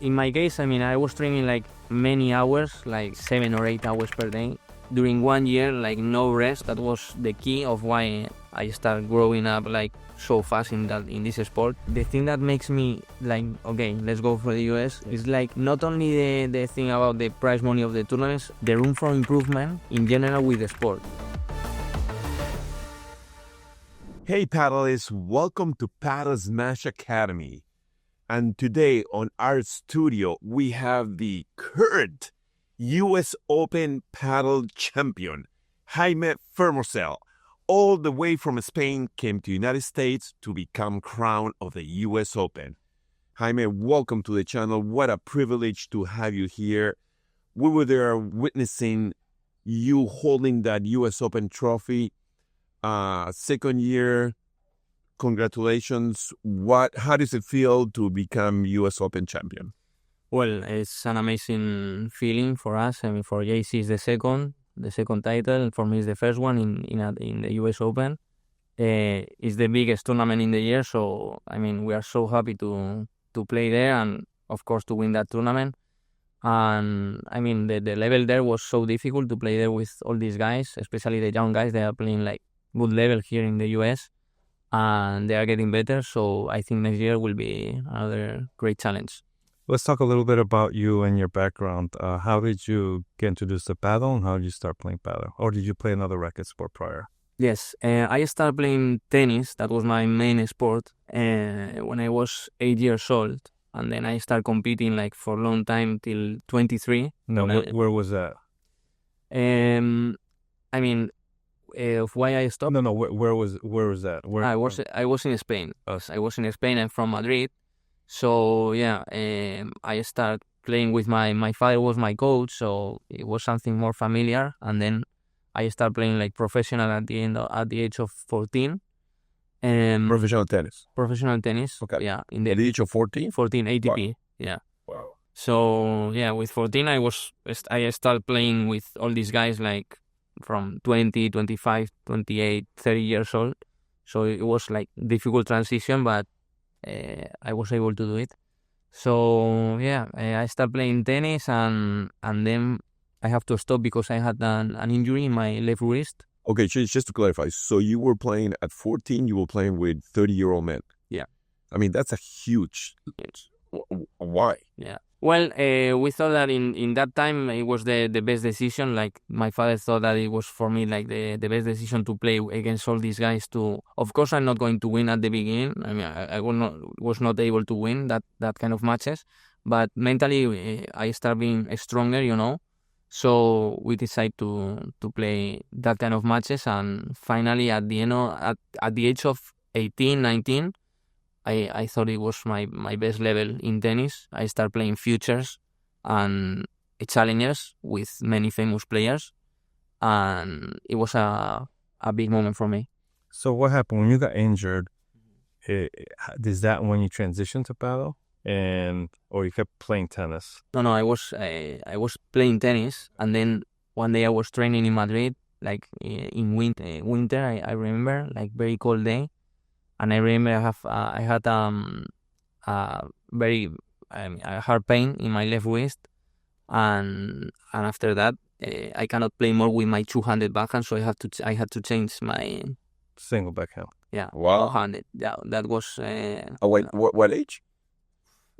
In my case, I mean, I was training like many hours, like 7 or 8 hours per day. During 1 year, like no rest. That was the key of why I started growing up like so fast in this sport. The thing that makes me like, okay, let's go for the US is like not only the thing about the prize money of the tournaments, the room for improvement in general with the sport. Hey paddlers, welcome to Padel Smash Academy. And today on our studio, we have the current US Open Padel Champion, Jamie Fermosell. All the way from Spain, came to the United States to become crown of the US Open. Jaime, welcome to the channel. What a privilege to have you here. We were there witnessing you holding that US Open trophy. Second year, congratulations. How does it feel to become US Open champion? Well, it's an amazing feeling for us. I mean, for JC is the second title. For me, it's the first one in the US Open. It's the biggest tournament in the year, so I mean, we are so happy to play there and of course to win that tournament. And I mean, the level there was so difficult to play there with all these guys, especially the young guys. They are playing like good level here in the US, and they are getting better. So I think next year will be another great challenge. Let's talk a little bit about you and your background. How did you get introduced to paddle, and how did you start playing paddle? Or did you play another racket sport prior? Yes, I started playing tennis. That was my main sport when I was 8 years old. And then I started competing like for a long time till 23. No, where was that? I mean, why I stopped? No. Where was that? I was in Spain. I was in Spain. I'm from Madrid. So yeah, I started playing with my father was my coach, so it was something more familiar. And then I started playing like professional at the age of 14. Professional tennis. Professional tennis. Okay. Yeah. At the age of 14? 14 ATP. Wow. Yeah. Wow. So yeah, with 14 I started playing with all these guys like from 20, 25, 28, 30 years old. So it was like difficult transition, but I was able to do it. So yeah, I started playing tennis and then I have to stop because I had an injury in my left wrist. Okay, just to clarify, so you were playing at 14, you were playing with 30-year-old men. Yeah. I mean, that's a huge... Yes. Why? Yeah. Well, we thought that in that time it was the best decision. Like my father thought that it was for me like the best decision to play against all these guys. Of course, I'm not going to win at the beginning. I mean, I was not able to win that kind of matches. But mentally, I started being stronger, you know. So we decided to play that kind of matches, and finally at the end at the age of 18, 19, I thought it was my best level in tennis. I started playing futures and challengers with many famous players, and it was a big moment for me. So what happened when you got injured? Is that when you transitioned to paddle? Or you kept playing tennis? No, I was playing tennis, and then one day I was training in Madrid, like in winter. I remember, like very cold day, and I remember I had very a hard pain in my left wrist, and after that I cannot play more with my two-handed backhand, so I had to change my single backhand. Yeah, wow. One-handed. Yeah, that was. Wait, what age?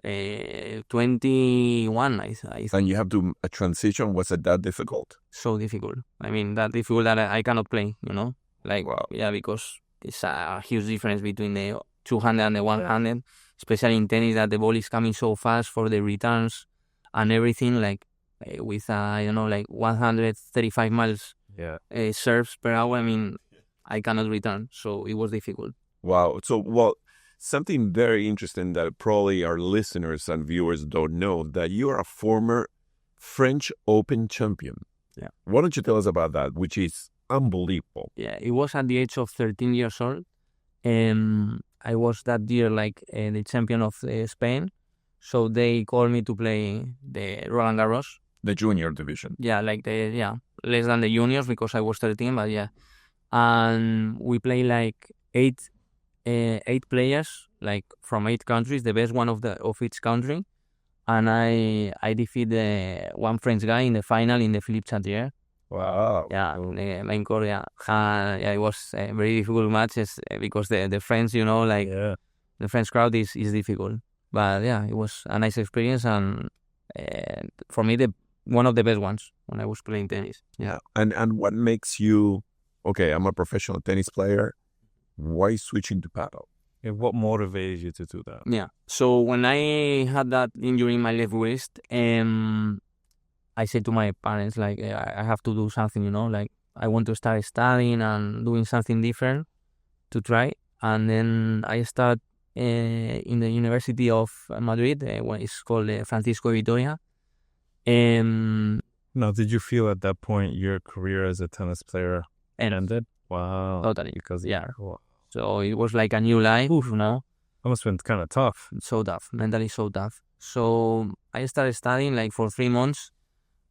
21, I And you have to a transition. Was it that difficult? So difficult. I mean, that difficult that I cannot play, you know? Like, wow. Yeah, because it's a huge difference between the two-handed and the one-handed, especially in tennis that the ball is coming so fast for the returns and everything, like with, like 135 miles serves per hour. I mean, I cannot return, so it was difficult. Wow. So, something very interesting that probably our listeners and viewers don't know, that you are a former French Open champion. Yeah. Why don't you tell us about that, which is unbelievable? Yeah, it was at the age of 13 years old. I was that year like the champion of Spain. So they called me to play the Roland Garros. The junior division. Yeah, like less than the juniors because I was 13, but yeah. And we play like eight players, like from 8 countries, the best one of each country. and I defeated one French guy in the final in the Philippe Chatrier. Wow. Yeah, the main court. Yeah, it was a very difficult match because the French, like the French crowd is difficult. But yeah, it was a nice experience, and for me, one of the best ones when I was playing tennis. Yeah. And what makes you, okay, I'm a professional tennis player. Why switching to paddle? And what motivated you to do that? Yeah. So when I had that injury in my left wrist, I said to my parents, like, I have to do something, like, I want to start studying and doing something different to try. And then I started in the University of Madrid, it's called Francisco Vitoria. Now, did you feel at that point your career as a tennis player ended? Wow. Totally. Because, wow. So it was like a new life, That must have been kind of tough. So tough, mentally so tough. So I started studying like for 3 months,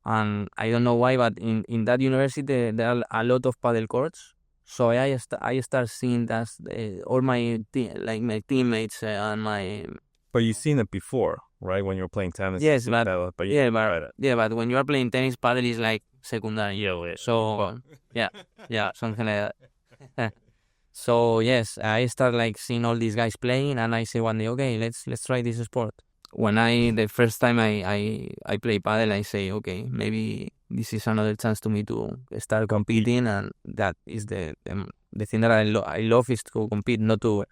and I don't know why, but in that university there are a lot of paddle courts. So I started seeing that all my my teammates and my. But you've seen it before, right? When you were playing tennis. Yes, but but when you are playing tennis, paddle is like secondary. Yeah. So yeah, something like that. So yes, I started like seeing all these guys playing, and I say one day, okay, let's try this sport. When the first time I play padel, I say, okay, maybe this is another chance to me to start competing, and that is the thing that I love is to compete, not to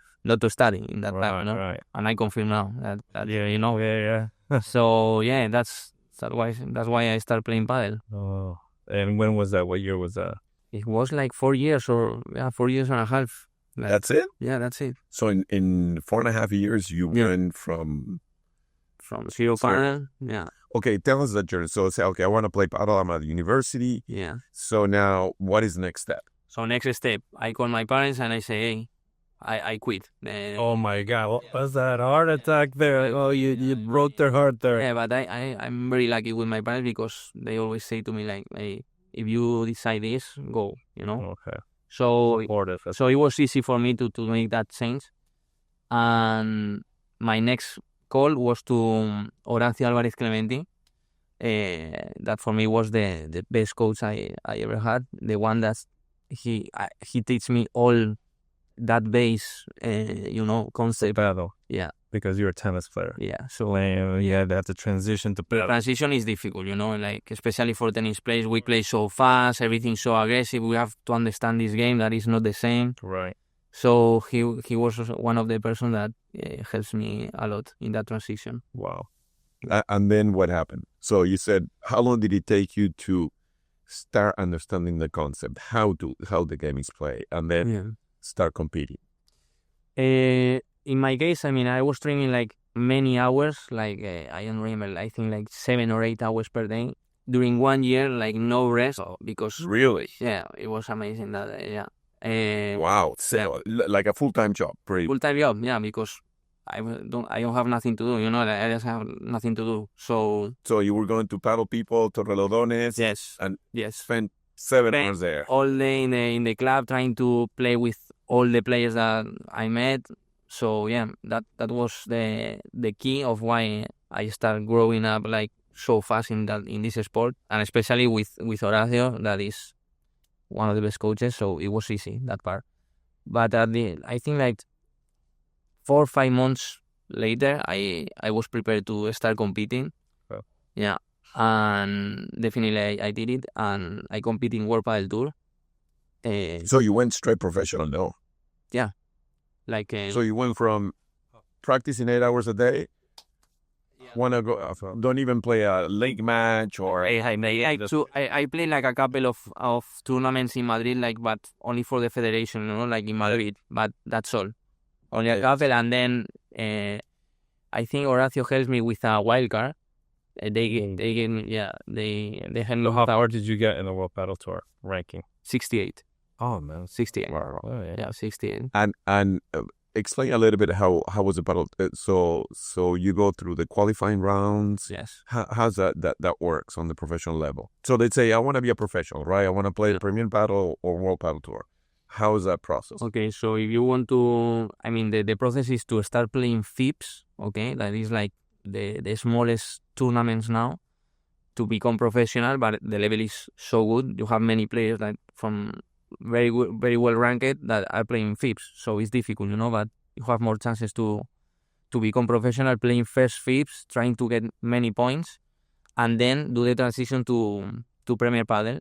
study in that time, Right. And I confirm now that Yeah. So yeah, that's why I started playing padel. Oh, and when was that? What year was that? It was like 4 years 4 years and a half. That's it? Yeah, that's it. So in 4.5 years, you went from zero padel. Yeah. Okay, tell us that journey. So say, okay, I want to play paddle. I'm at the university. Yeah. So now, what is the next step? So next step, I call my parents and I say, hey, I quit. Oh my God, what was that heart attack there? Oh, you broke their heart there. Yeah, but I'm very lucky with my parents because they always say to me like, hey, if you decide this, go, Okay. So it was easy for me to make that change. And my next call was to Horacio Álvarez Clementi. That for me was the best coach I ever had. The one that he teach me all that base, concept. Paddle. Yeah. Because you're a tennis player. Yeah. So that's a transition to paddle. Transition is difficult, like especially for tennis players. We play so fast, everything's so aggressive. We have to understand this game that is not the same. Right. So he was one of the person that helps me a lot in that transition. Wow. And then what happened? So you said, how long did it take you to start understanding the concept, how the game is played, and then start competing? In my case, I was training like many hours, like I don't remember, I think like 7 or 8 hours per day during 1 year, like no rest. Because really, yeah, it was amazing that wow, so like a full-time job, full-time job, yeah, because I don't have nothing to do, I just have nothing to do. So you were going to paddle people, Torrelodones, yes, and yes, spent 7 hours there all day in the club trying to play with all the players that I met. So yeah, that was the key of why I started growing up like so fast in this sport, and especially with Horacio, that is one of the best coaches. So it was easy, that part. But I think like 4 or 5 months later, I was prepared to start competing. Oh. Yeah, and definitely I did it, and I competed in World Padel Tour. So you went straight professional, no? Yeah. So you went from practicing 8 hours a day, want to go, don't even play a league match or... I played like a couple of tournaments in Madrid, but only for the federation, like in Madrid, but that's all. Only a couple, and then I think Horacio helps me with a wild card. They gave me, they helped me. How far did you get in the World Padel Tour ranking? 68. Oh man, 68. Wow. Oh, yeah, 68. And explain a little bit how was the paddle. So you go through the qualifying rounds. Yes. How's that works on the professional level? So they say I want to be a professional, right? I want to play the Premium Paddle or World Padel Tour. How is that process? Okay, so if you want to, the process is to start playing FIPS. Okay, that is like the smallest tournaments now to become professional, but the level is so good. You have many players that from very well ranked that are playing FIPS, so it's difficult, but you have more chances to become professional playing first FIPS, trying to get many points, and then do the transition to Premier Padel.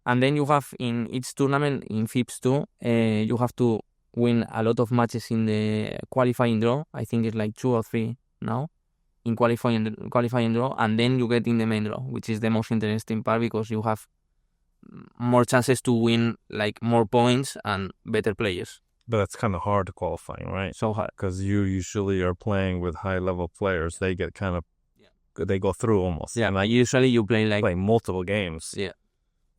And then you have in each tournament in FIPS too, you have to win a lot of matches in the qualifying draw. I think it's like 2 or 3 now in qualifying draw, and then you get in the main draw, which is the most interesting part because you have more chances to win like more points and better players. But that's kind of hard to qualifying, right? So hard. Because you usually are playing with high-level players. They get kind of, they go through almost. Yeah, but usually you play multiple games. Yeah.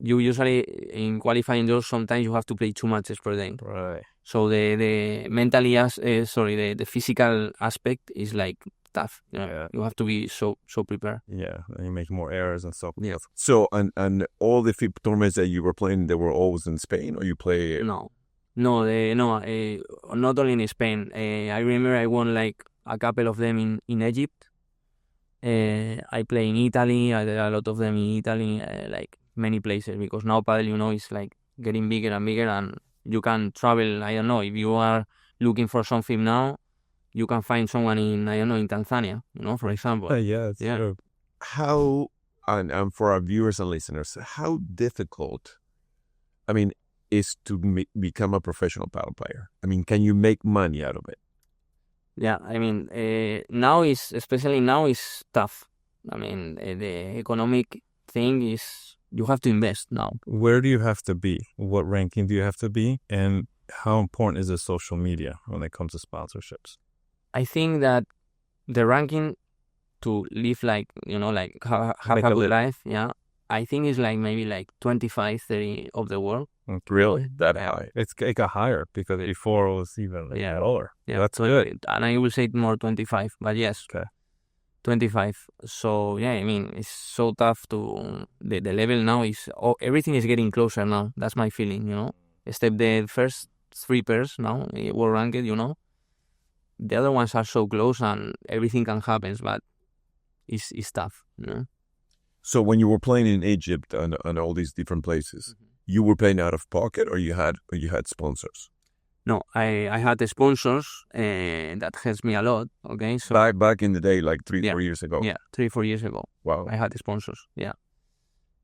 You usually, in qualifying draws, sometimes you have to play 2 matches per day. Right. So the the physical aspect is like tough. You have to be so prepared. Yeah, and you make more errors and stuff. Yeah. So, and all the FIP tournaments that you were playing, they were always in Spain, or you play? No, not only in Spain. I remember I won like a couple of them in Egypt. I play in Italy. I did a lot of them in Italy, like many places, because now padel, is like getting bigger and bigger, and you can travel. I don't know, if you are looking for something now, you can find someone in Tanzania, for example. Yeah, true. How, and for our viewers and listeners, how difficult, is to become a professional paddle player? Can you make money out of it? Yeah, especially now is tough. The economic thing is you have to invest now. Where do you have to be? What ranking do you have to be? And how important is the social media when it comes to sponsorships? I think that the ranking to live like, have a good life, I think it's like maybe like 25, 30 of the world. Really? That high? It got higher because before it was even lower. Yeah, that's good. And I will say more 25, but yes. Okay. 25. So, it's so tough to... The level now is... everything is getting closer now. That's my feeling, Except the first 3 pairs now, world ranked, The other ones are so close and everything can happen, but it's tough, So when you were playing in Egypt and all these different places, you were playing out of pocket, or you had sponsors? No, I had the sponsors, that helps me a lot. Okay, so back in the day, like 4 years ago. Yeah, 4 years ago. Wow. I had the sponsors. Yeah.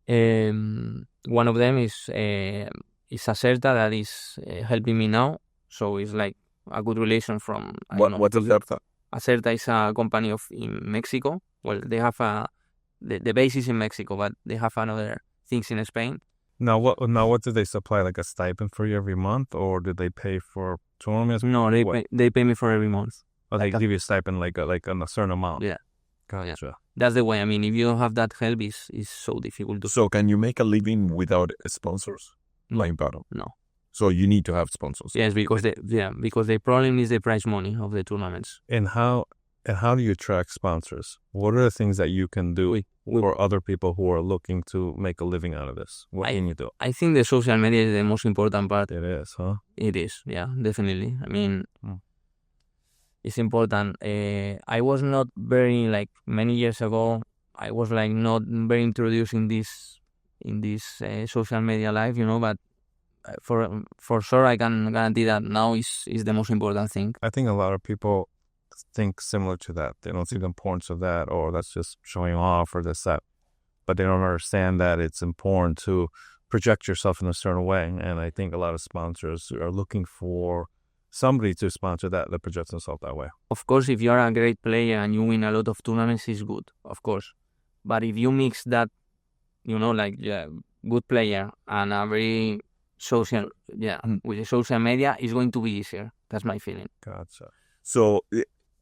One of them is Acerta that is helping me now. So it's like a good relation from. What's Acerta? Acerta is a company in Mexico. Well, they have the base is in Mexico, but they have another things in Spain. Now what do they supply, like a stipend for you every month, or do they pay for tournaments? No, they pay me for every month. Oh, they give you a stipend like a certain amount. Yeah. Gotcha. Yeah. That's the way. If you don't have that help, it's so difficult to. So can you make a living without sponsors playing paddle? No. So you need to have sponsors. Yes, because the problem is the prize money of the tournaments. And how do you attract sponsors? What are the things that you can do for other people who are looking to make a living out of this? What can you do? I think the social media is the most important part. It is, huh? It is, yeah, definitely. It's important. I was not very, like, many years ago, I was like not very introduced in this social media life, but for sure I can guarantee that now is the most important thing. I think a lot of people think similar to that. They don't see the importance of that, or that's just showing off, or this, that. But they don't understand that it's important to project yourself in a certain way. And I think a lot of sponsors are looking for somebody to sponsor that projects themselves that way. Of course, if you are a great player and you win a lot of tournaments, it's good, of course. But if you mix that, good player and a very social, with the social media, it's going to be easier. That's my feeling. Gotcha. So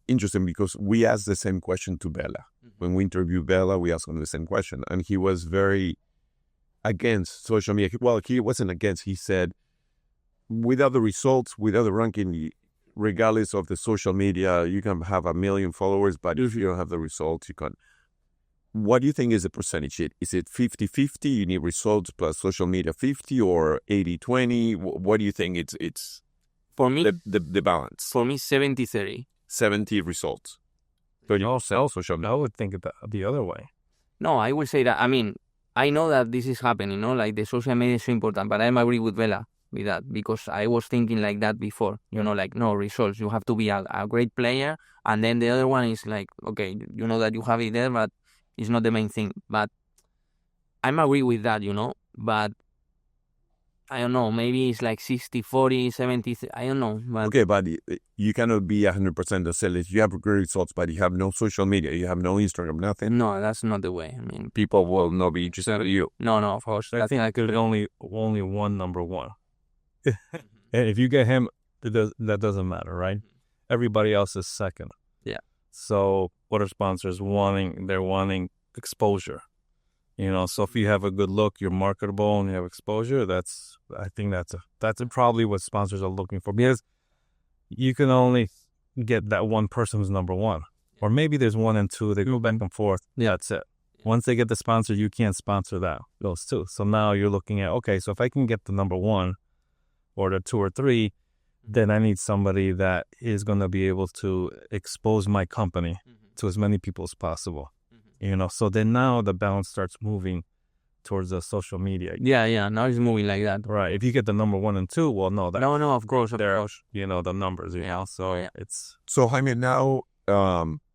interesting, because we asked the same question to Bella. When we interviewed Bella, we asked him the same question, and he was very against social media. Well, he wasn't against. He said, without the results, without the ranking, regardless of the social media, you can have 1 million followers, but if you don't have the results, you can't. What do you think is the percentage? Is it 50-50? You need results plus social media 50, or 80-20? What do you think it's for me, the balance? For me, 70-30. 70 results. But you also social media. I would think about the other way. No, I will say that, I mean, I know that this is happening, like the social media is so important, but I'm agree with Bella with that, because I was thinking like that before, like, no, results, you have to be a great player, and then the other one is like, okay, you know that you have it there, but it's not the main thing. But I'm agree with that, but I don't know, maybe it's like 60, 40, 70, I don't know. But Okay, but you cannot be 100% a seller. You have great results, but you have no social media, you have no Instagram, nothing. No, that's not the way. I mean, People will not be interested in you. no, of course. I think there's only one number one. And if you get him, that doesn't matter, right? Everybody else is second. Yeah. So what are sponsors wanting? They're wanting exposure. So if you have a good look, you're marketable, and you have exposure, I think that's probably what sponsors are looking for, because you can only get that one person who's number one, or maybe there's one and two, they go back and forth. Yeah, that's it. Once they get the sponsor, you can't sponsor those two. So now you're looking at, okay, so if I can get the number one or the two or three, then I need somebody that is going to be able to expose my company to as many people as possible. So then now the balance starts moving towards the social media. Yeah, now it's moving like that. Right. If you get the number one and two, well, no. No, of course. The numbers, So yeah. it's... So, Jaime, now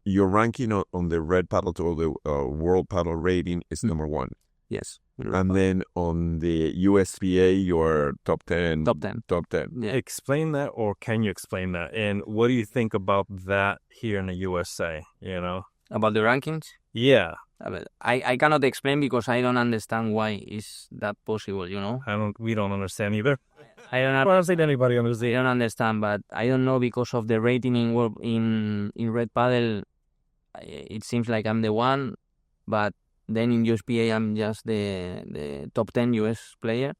your ranking on the Red Paddle Tour, the World Paddle Rating is number one. Yes. And then on the USPA, you're top 10. Top 10. Top 10. Yeah. Explain that, or can you explain that? And what do you think about that here in the USA, About the rankings? Yeah. I cannot explain, because I don't understand why is that possible, We don't understand either. I don't think anybody understands. I don't understand, but I don't know, because of the rating in Red Paddle, it seems like I'm the one, but then in USPA I'm just the top 10 US player.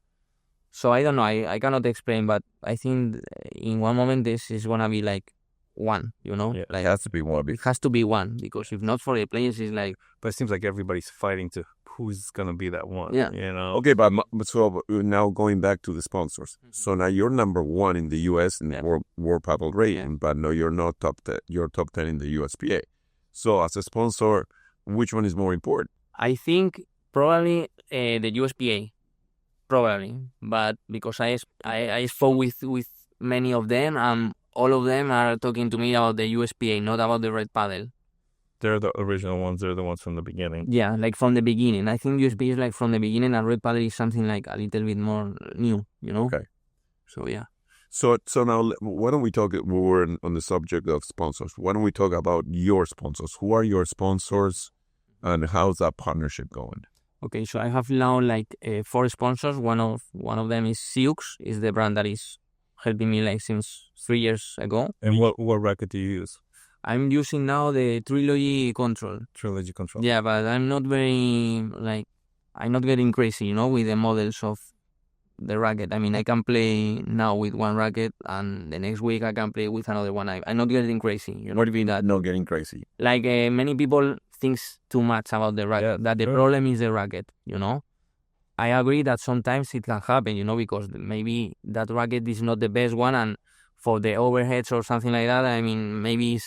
So I don't know, I cannot explain, but I think in one moment this is gonna be like one, Yeah, like it has to be one. it has to be one, because if not for the players, it's like... But it seems like everybody's fighting to who's gonna be that one. Yeah. Okay, but so now going back to the sponsors. So now you're number one in the US in the World Paddle Rating, but no, you're not top 10. You're top 10 in the USPA. So as a sponsor, which one is more important? I think probably the USPA, probably, but because I spoke with many of them, and all of them are talking to me about the USPA, not about the Red Paddle. They're the original ones. They're the ones from the beginning. Yeah, like from the beginning. I think USPA is like from the beginning, and Red Paddle is something like a little bit more new, Okay. So, yeah. So now, why don't we talk, we're on the subject of sponsors. Why don't we talk about your sponsors? Who are your sponsors, and how's that partnership going? Okay, so I have now like 4 sponsors. One of them is Sioux, is the brand that is helping me like since 3 years ago. And what racket do you use? I'm using now the Trilogy Control. Trilogy Control. Yeah, but I'm not getting crazy, with the models of the racket. I mean, I can play now with one racket, and the next week I can play with another one. I'm not getting crazy. What do you mean that not getting crazy? Like many people thinks too much about the racket. Yeah, that the problem is the racket, I agree that sometimes it can happen, because maybe that racket is not the best one, and for the overheads or something like that, I mean, maybe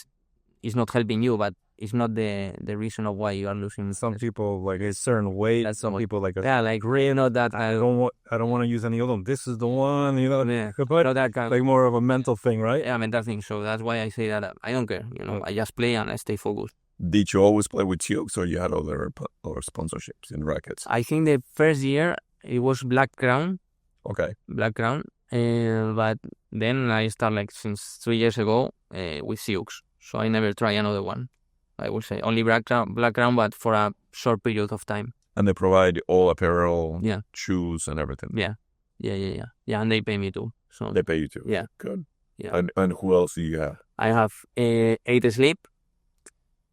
it's not helping you, but it's not the reason of why you are losing. Some people like a certain weight. Some people like really not that. I don't want to use any of them. This is the one, Yeah, but that kind like more of a mental thing, right? Yeah, mental thing. So that's why I say that I don't care. I just play and I stay focused. Did you always play with Sioux, or you had other sponsorships in rackets? I think the first year it was Black Crown. Okay. Black Crown. But then I started like since 3 years ago with Sioux. So I never try another one. I would say only Black Crown, but for a short period of time. And they provide all apparel, Yeah, shoes, and everything. Yeah, and they pay me too. So They pay you too. Yeah. Good. Yeah. And who else do you have? I have 8 Sleep.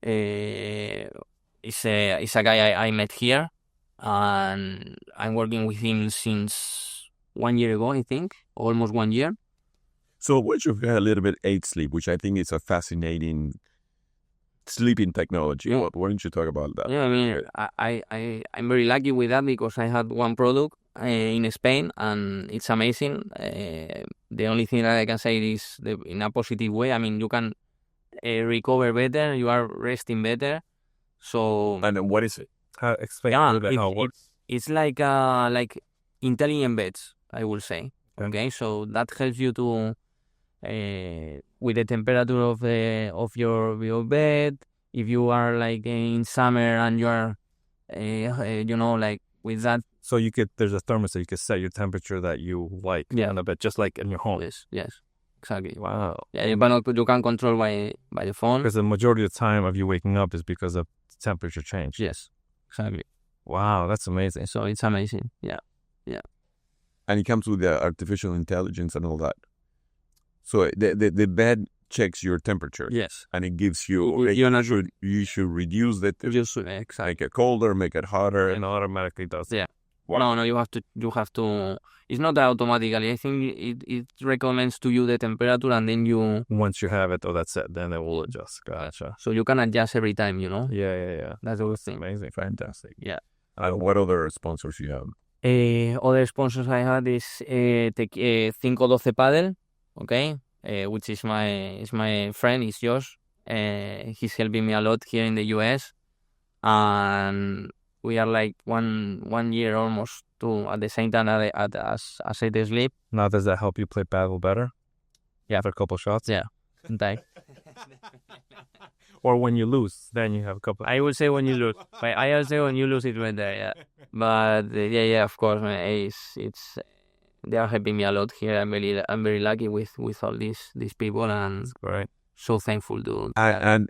It's a guy I met here, and I'm working with him since 1 year ago, I think, almost 1 year. So what you've got a little bit 8 Sleep, which I think is a fascinating sleeping technology. Yeah. Why don't you talk about that? Yeah, I mean, I'm very lucky with that, because I had one product in Spain, and it's amazing. The only thing that I can say is in a positive way. I mean, you can recover better, you are resting better. So And what is it? Explain a little bit how it works. it's like intelligent beds, I will say. Okay, so that helps you to with the temperature of your bed. If you are like in summer and you are like with that. So there's a thermostat, you can set your temperature that you like in a bed, just like in your home. Yes, exactly. Wow. Yeah, you can control by the phone. Because the majority of the time of you waking up is because of temperature change. Yes, exactly. Wow, that's amazing. So it's amazing. Yeah. And it comes with the artificial intelligence and all that. So the bed checks your temperature. Yes. And it gives you, you should reduce the temperature, Exactly. make it colder, make it hotter. And automatically does. Yeah. Wow. No, you have to, it's not automatically. I think it recommends to you the temperature and then you. Once you have it, that's it. Then it will adjust. Gotcha. So you can adjust every time, Yeah. That's the thing. Amazing. Fantastic. Yeah. And what other sponsors you have? Other sponsors I had is Cinco 12 Padel, okay, which is my friend, is Josh. He's helping me a lot here in the US, and we are like one year almost at the same time as I sleep. Now, does that help you play paddle better? Yeah. After a couple shots? Yeah. Or when you lose, then you have a couple. I would say when you lose. I would say when you lose, it's better. Yeah. But yeah, of course, man, it's they are helping me a lot here. I'm very lucky with all these people, and Right. so thankful to. And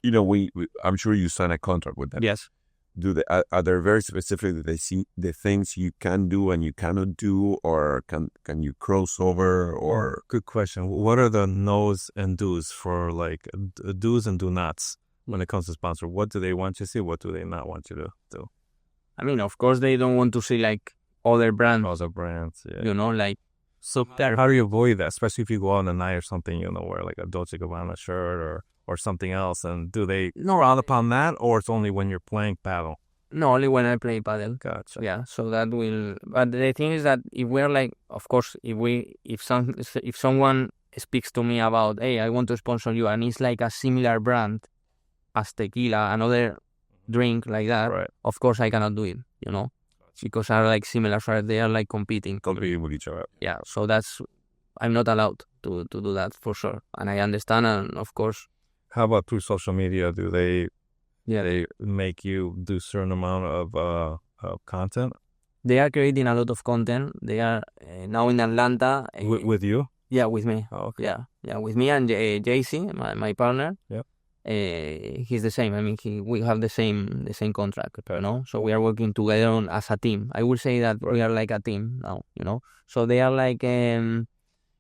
we I'm sure you sign a contract with them. Yes. Are there very specific they see the things you can do and you cannot do, or can you cross over, or? Good question. What are the no's and do's for like do's and do nots when it comes to sponsor? What do they want you to see? What do they not want you to do? I mean, of course, they don't want to see like other brands. Other brands, yeah. Like. So how do you avoid that? Especially if you go out on a night or something, wear like a Dolce & Gabbana shirt or something else. And do they frown upon that, or it's only when you're playing paddle? No, only when I play paddle. Gotcha. Yeah, so that will. But the thing is that if we're like, of course, if someone speaks to me about, hey, I want to sponsor you, and it's like a similar brand as tequila, another drink like that, right. Of course I cannot do it, because are like similar, so they are like competing with each other. Yeah, so I'm not allowed to do that for sure, and I understand, and of course. How about through social media? Do they make you do certain amount of content? They are creating a lot of content. They are now in Atlanta. With you? Yeah, with me. Oh, okay. Yeah, with me and JC, my partner. Yep. He's the same. I mean, we have the same contract, So we are working together as a team. I would say that we are like a team now, So they are like in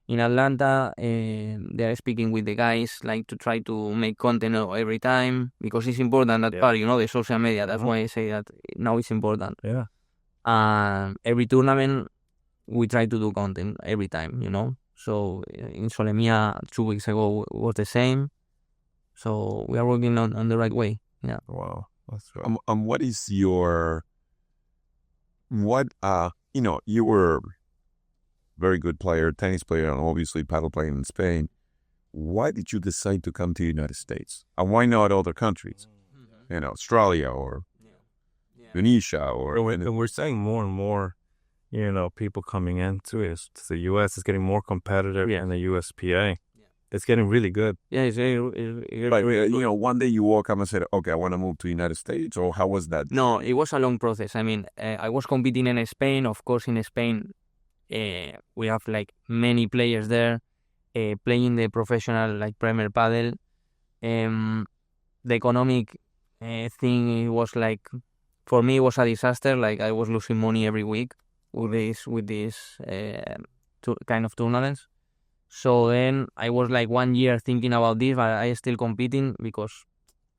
Atlanta. They are speaking with the guys, like to try to make content every time, because it's important that part, the social media. That's why I say that now it's important. Yeah. Every tournament we try to do content every time, So in Solemia 2 weeks ago was the same. So we are working on the right way. Yeah. Wow. That's right. What is you were very good player, tennis player, and obviously paddle player in Spain. Why did you decide to come to the United States? And why not other countries? Australia or Indonesia or. And we're seeing more and more, people coming into it. The U.S. is getting more competitive, and the USPA. It's getting really good. Yeah, it's really one day you woke up and said, okay, I want to move to the United States, or how was that? No, it was a long process. I mean, I was competing in Spain. Of course, in Spain, we have like many players there playing the professional like Premier Padel. The economic thing, it was like, for me, it was a disaster. Like I was losing money every week with this kind of tournaments. So then I was like 1 year thinking about this, but I still competing because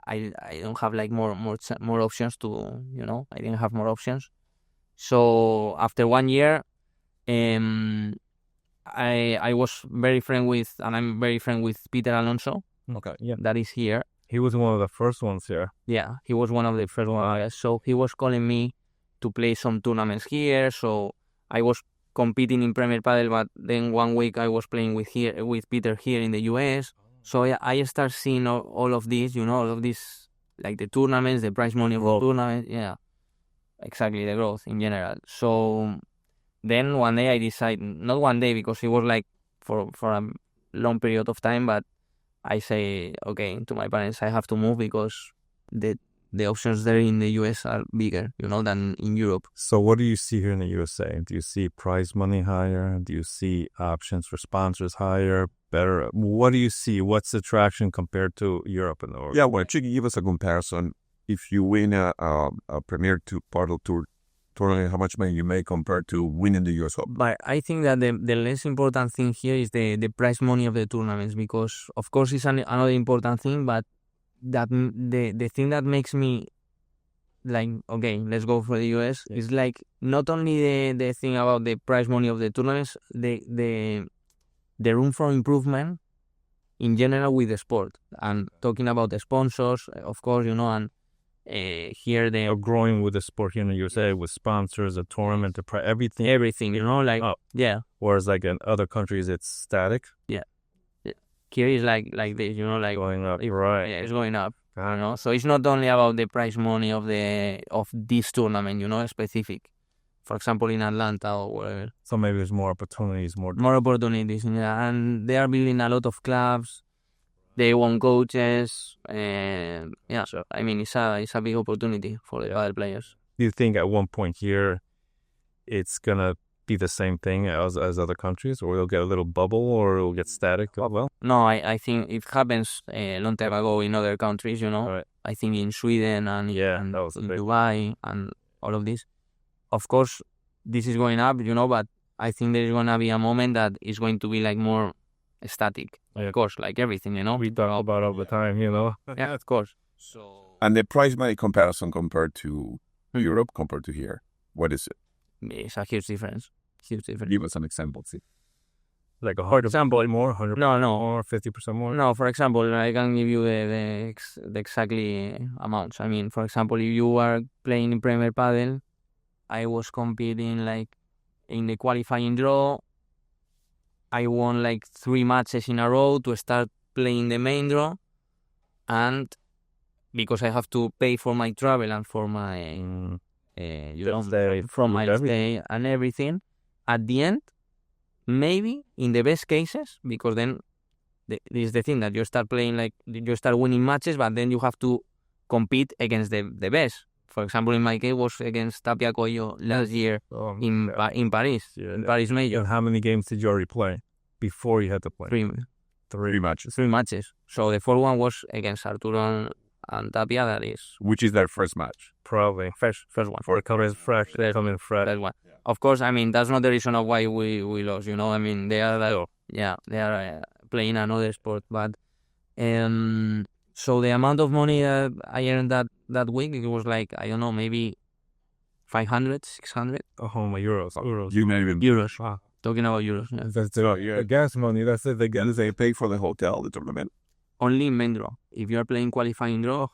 I don't have like more options to, I didn't have more options. So after 1 year, I was very friend with, and I'm very friend with Peter Alonso. Okay, yeah. That is here. He was one of the first ones here. Yeah, he was one of the first ones. So he was calling me to play some tournaments here. So I was competing in Premier Padel, but then 1 week I was playing with Peter here in the US. So I start seeing all of these, all of these, like the tournaments, the prize money of the tournament. Yeah, exactly, the growth in general. So then one day I decide, not one day because it was like for a long period of time, but I say, okay, to my parents, I have to move because the options there in the US are bigger, than in Europe. So what do you see here in the USA? Do you see prize money higher? Do you see options for sponsors higher, better? What do you see? What's the attraction compared to Europe and the world? Yeah, why don't you give us a comparison? If you win a Premier Padel Tour tournament, how much money you make compared to winning the US Open? But I think that the less important thing here is the prize money of the tournaments, because of course it's another important thing, but that the thing that makes me like, okay, let's go for the US is like not only the thing about the prize money of the tournaments, the room for improvement in general with the sport, and talking about the sponsors, of course, and here You're growing with the sport here in the USA with sponsors, a tournament, everything, like yeah. Whereas like in other countries, it's static. Yeah. Here is like this, like going up, right? Yeah, it's going up. So it's not only about the prize money of this tournament, specific. For example, in Atlanta or wherever. So maybe there's more opportunities, more opportunities, yeah. And they are building a lot of clubs. They want coaches. Yeah. So I mean, it's a big opportunity for the other players. Do you think at one point here, it's gonna be the same thing as other countries, or it'll get a little bubble, or it'll get static? Oh, well, no, I think it happens a long time ago in other countries. Right. I think in Sweden and that was in Dubai and all of this. Of course, this is going up, but I think there is gonna be a moment that is going to be like more static. Yeah. Of course, like everything, we talk about all the time, Yeah, of course. And the prize money comparison compared to Europe, compared to here, what is it? It's a huge difference. Give us an example, see. Like 100% more, 100% No, more, 50% more. No, for example, I can give you the exactly amounts. I mean, for example, if you are playing in Premier Padel, I was competing like in the qualifying draw. I won like 3 matches in a row to start playing the main draw, and because I have to pay for my travel and for my from my stay and everything, at the end, maybe in the best cases, because then this is the thing that you start playing, like you start winning matches, but then you have to compete against the best. For example, in my case, was against Tapia Coello last year in Paris, in Paris Major. And how many games did you already play before you had to play? 3 matches. 3 matches. So the fourth one was against Arturo and Tapia. That is, which is their first match? Probably first one. For coming fresh, coming fresh. That one. Yeah. Of course, I mean that's not the reason of why we lost. I mean they are they are playing another sport, but so the amount of money that I earned that week, it was like, I don't know, maybe 500, 600. Oh my euros. You may even euros. Wow. Talking about euros. Yeah. That's the gas money. That's it. They pay for the hotel, the tournament. Only in main draw. If you are playing qualifying draw.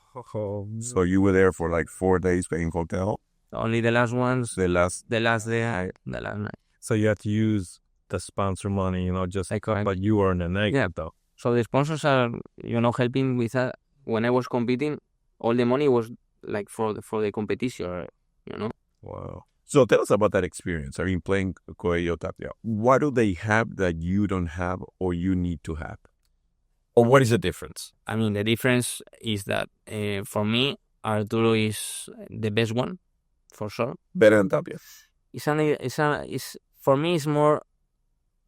So you were there for like 4 days paying hotel? Only the last ones. The last day. The last night. So you had to use the sponsor money, just but you were in the negative though. So the sponsors are, helping with that. When I was competing, all the money was like for the competition, Wow. So tell us about that experience. Are you playing Coello Tapia? What do they have that you don't have or you need to have? Or what is the difference? I mean, the difference is that for me, Arturo is the best one, for sure. Better than Tapia? For me, it's more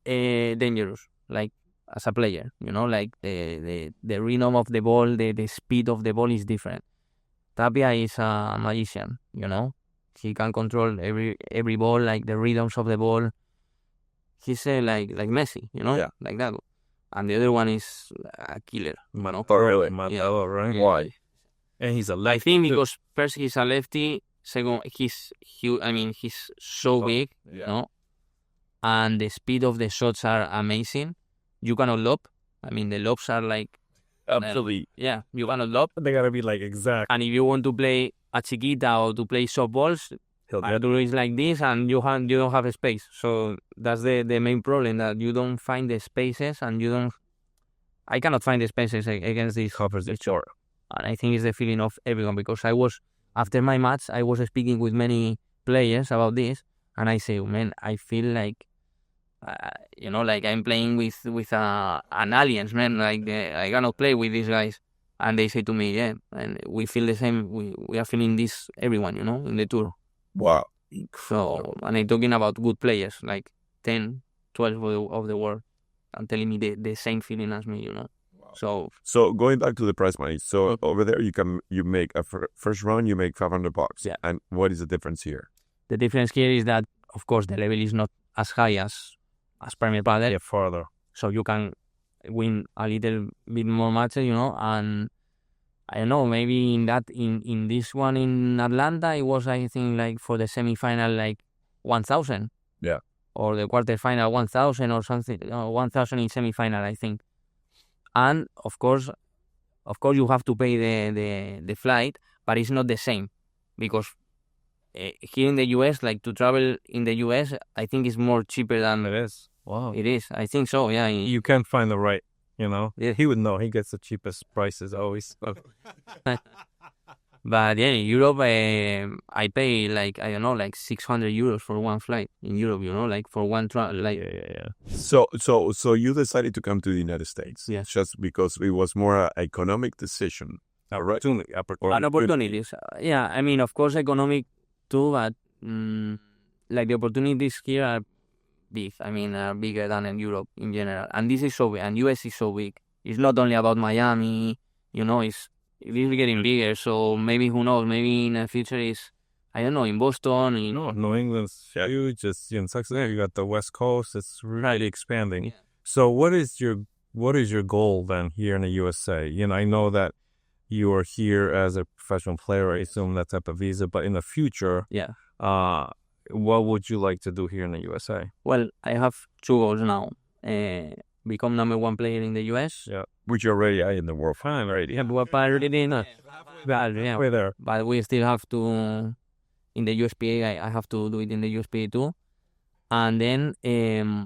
dangerous, like as a player, like the rhythm of the ball, the speed of the ball is different. Tapia is a magician, He can control every ball, like the rhythms of the ball. He's like Messi, like that. And the other one is a killer. Really? Yeah. Right? Why? And he's a lefty. I think because first he's a lefty, second he's so big, and the speed of the shots are amazing. You cannot lob. I mean, the lobs are like absolutely. You cannot lob. They gotta be like exact. And if you want to play a chiquita or to play soft balls, Arturo is like this, and you don't have a space. So that's the main problem, that you don't find the spaces, and you don't. I cannot find the spaces against this Covers each other. and I think it's the feeling of everyone, because after my match, I was speaking with many players about this, and I say, man, I feel like, like I'm playing with an aliens, man, like I cannot play with these guys. And they say to me, yeah, and we feel the same, we are feeling this, everyone, in the tour. Wow. So, and I'm talking about good players, like 10, 12 of the world, and telling me the same feeling as me, Wow. So going back to the prize money, so over there you make a first round, you make $500. Yeah. And what is the difference here? the difference here is that, of course, the level is not as high as Premier Padel. Yeah, further. So you can win a little bit more matches, and I don't know, maybe in this one in Atlanta, it was, I think, like for the semi-final, like 1,000. Yeah. Or the quarterfinal 1,000 or something, 1,000 in semi-final, I think. And of course, you have to pay the flight, but it's not the same, because here in the US, like to travel in the US, I think it's more cheaper than It is. Wow. it is. I think so. Yeah. You can find the right, Yeah. He would know. He gets the cheapest prices always. But yeah, in Europe, I pay like, I don't know, like 600 euros for one flight in Europe, like for one travel, like. Yeah. So you decided to come to the United States. Yes. Just because it was more an economic decision. Opportunity. An opportunities. Yeah, I mean, of course, economic too, but like the opportunities here are big. I mean, are bigger than in Europe in general. And this is so big, and US is so big. It's not only about Miami, it is getting bigger. So maybe, who knows, maybe in the future I don't know, in Boston, New England's huge. It's in Texas. You got the West Coast. It's really expanding. Yeah. So what is your goal then here in the USA? I know that you are here as a professional player. I assume that type of visa. But in the future, Yeah. What would you like to do here in the USA? Well, I have two goals now. Become number one player in the US. Yeah. Which you already are in the world Fine, right? Yeah, but already not. But, yeah, Way there. but we still have to, in the USPA, I have to do it in the USPA too. And then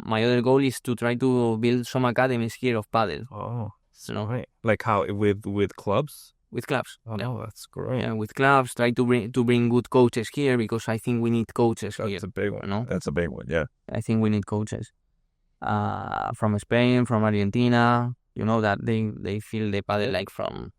my other goal is to try to build some academies here of padel. Oh, So, right. Like how with clubs? with clubs. Oh, Yeah. no, that's great. Yeah, with clubs, try to bring good coaches here, because I think we need coaches here. That's a big one. No? That's a big one, yeah. I think we need coaches from Spain, from Argentina. That they feel the padel like from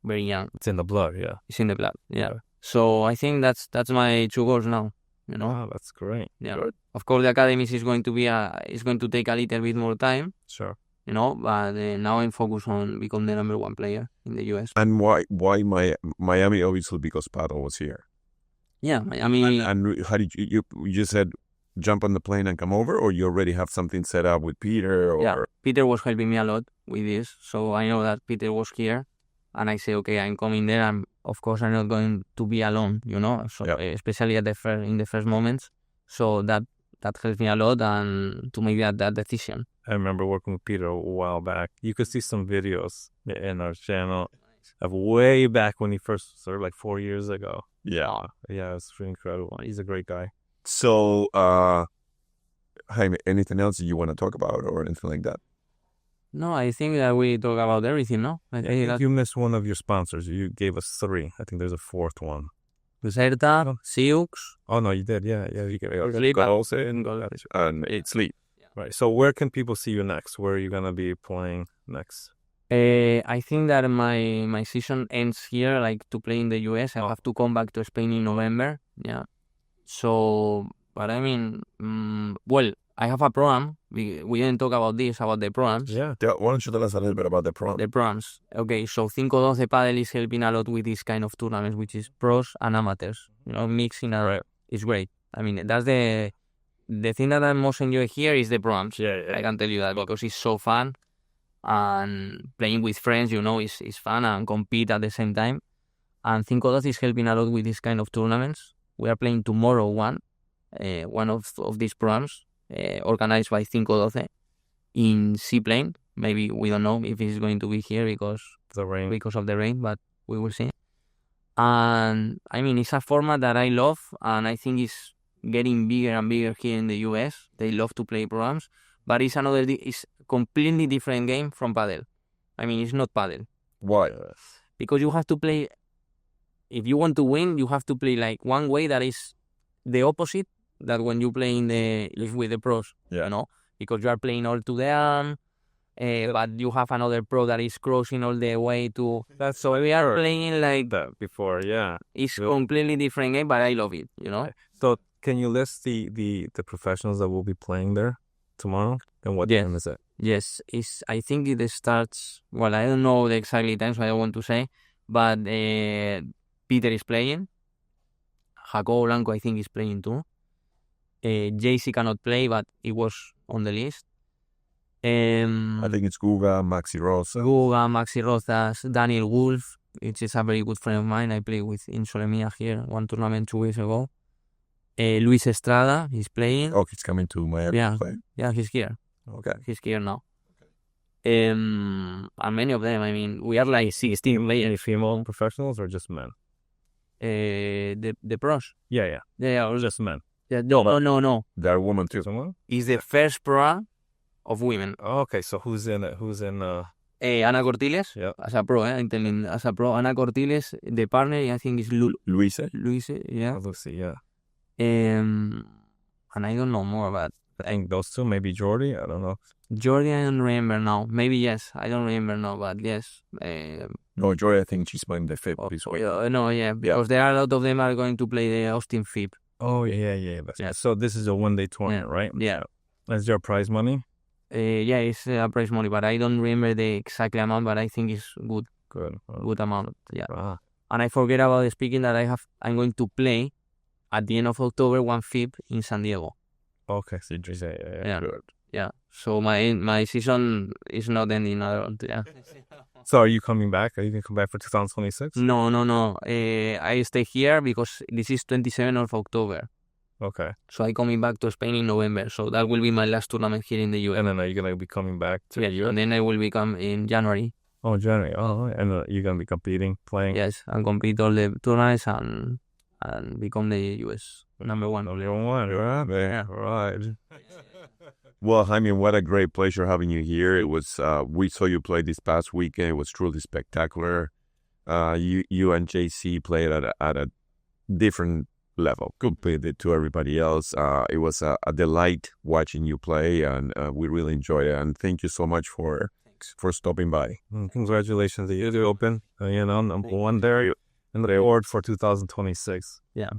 very young. It's in the blood, yeah. It's in the blood. Yeah. So I think that's my two goals now. Wow, that's great. Yeah. Good. Of course, the academies is going to take a little bit more time. Sure. But now I'm focused on become the number one player in the US. And why Miami? Obviously, because Padel was here. Yeah, Miami. And how did you just said jump on the plane and come over, or you already have something set up with Peter? Or Yeah, Peter was helping me a lot with this, so I know that Peter was here, and I say, okay, I'm coming there, and of course I'm not going to be alone, so Yeah. especially in the first moments. So that helped me a lot, and to make that decision. I remember working with Peter a while back. You could see some videos in our channel of way back when he first started, like 4 years ago. Yeah. Yeah, it's really incredible. He's a great guy. So, Jaime, anything else you want to talk about or anything like that? No, I think that we talk about everything, no? I think If you missed one of your sponsors, you gave us 3. I think there's a 4th one. Lucerta, Siux. Oh, no, you did. Yeah. You gave us Sleep. And it's Sleep. Right. So where can people see you next? Where are you going to be playing next? I think that my season ends here, like to play in the US. I have to come back to Spain in November. Yeah. So, but I mean, well, I have a program. We didn't talk about the programs. Yeah. Why don't you tell us a little bit about the program? The programs. Okay, so 5-12 Padel is helping a lot with this kind of tournaments, which is pros and amateurs. Mixing it's great. I mean, that's the thing that I most enjoy here is the programs. Yeah. I can tell you that, because it's so fun, and playing with friends, is fun, and compete at the same time. And 5-12 is helping a lot with this kind of tournaments. We are playing tomorrow one of these programs organized by 5-12 in Seaplane. Maybe we don't know if it's going to be here because of the rain, but we will see. And I mean, it's a format that I love, and I think it's getting bigger and bigger here in the US. They love to play programs, but it's completely different game from padel. I mean, it's not padel. Why? Because you have to play, if you want to win, you have to play like one way that is the opposite that when you play with the pros, Yeah. you know, because you are playing all to the arm, but you have another pro that is crossing all the way to. That's So we are playing like that before, yeah. it's completely different game, but I love it, you know. So can you list the professionals that will be playing there tomorrow? And what Yes. time is it? Yes, I think it starts. Well, I don't know the exact time, so I don't want to say. But Peter is playing. Jacobo Blanco, I think, is playing too. JC cannot play, but he was on the list. I think it's Guga, Maxi Rosa. Guga, Maxi Rozas, Daniel Wolf, which is a very good friend of mine. I played with in Solemia here one tournament 2 weeks ago. Luis Estrada, he's playing. Oh, he's coming to Miami Yeah. to play. Yeah, he's here. Okay. He's here now. And many of them, I mean, we are like 16 players. Female professionals or just men? The pros. Yeah. Yeah, Or just men? yeah, no. There are women too. Someone? He's the first pro of women. Oh, okay, so who's in Ana Cortiles, Yeah. as a pro, I'm telling as a pro. Ana Cortiles, the partner, I think is Luisa. Luis, yeah. Lucy, yeah. And I don't know more about I think those two, maybe Jordy, I don't know. Jordi. I don't remember now. Maybe yes, I don't remember now, but yes. No, Joy, I think she's playing the fifth this week. Because there are a lot of them are going to play the Austin Fib. Oh, yeah. So this is a one-day tournament, right? Yeah. Is there prize money? Yeah, it's a prize money, but I don't remember the exact amount, but I think it's good amount. Yeah. Ah. And I forget about speaking that I'm going to play at the end of October 1 Fib in San Diego. Okay, so you just say, Yeah. Good. Yeah. So my season is not ending at all. Yeah. So are you coming back? Are you going to come back for 2026? No. I stay here because this is 27th of October. Okay. So I'm coming back to Spain in November. So that will be my last tournament here in the US. And then are you going to be coming back to the US? And then I will become in January. Oh, January. Oh, and you're going to be competing, playing? Yes, and compete all the tournaments and become the US number one. Number one. Yeah. Right. Well, I mean, what a great pleasure having you here. It was, we saw you play this past weekend. It was truly spectacular. You and JC played at a different level compared to everybody else. It was a delight watching you play, and we really enjoyed it. And thank you so much for stopping by. Congratulations to you, the Open. Number one there, and the award for 2026. Yeah.